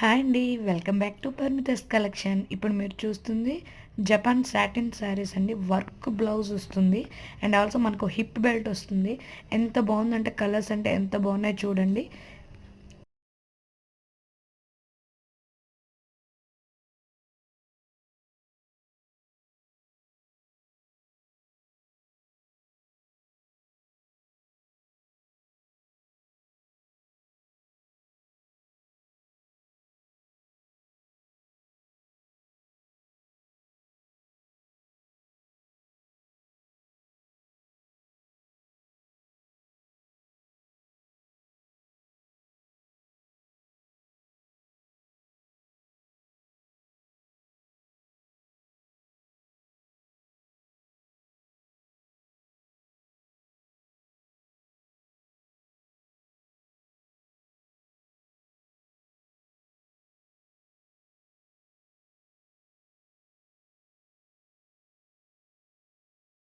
Hi అండి. Welcome back to పర్మితస్ collection. ఇప్పుడు మీరు చూస్తుంది జపాన్ సాటిన్ శారీస్ అండి. వర్క్ బ్లౌజ్ వస్తుంది. అండ్ ఆల్సో మనకు హిప్ బెల్ట్ వస్తుంది. ఎంత బాగుందంటే కలర్స్ అంటే ఎంత బాగున్నాయో చూడండి.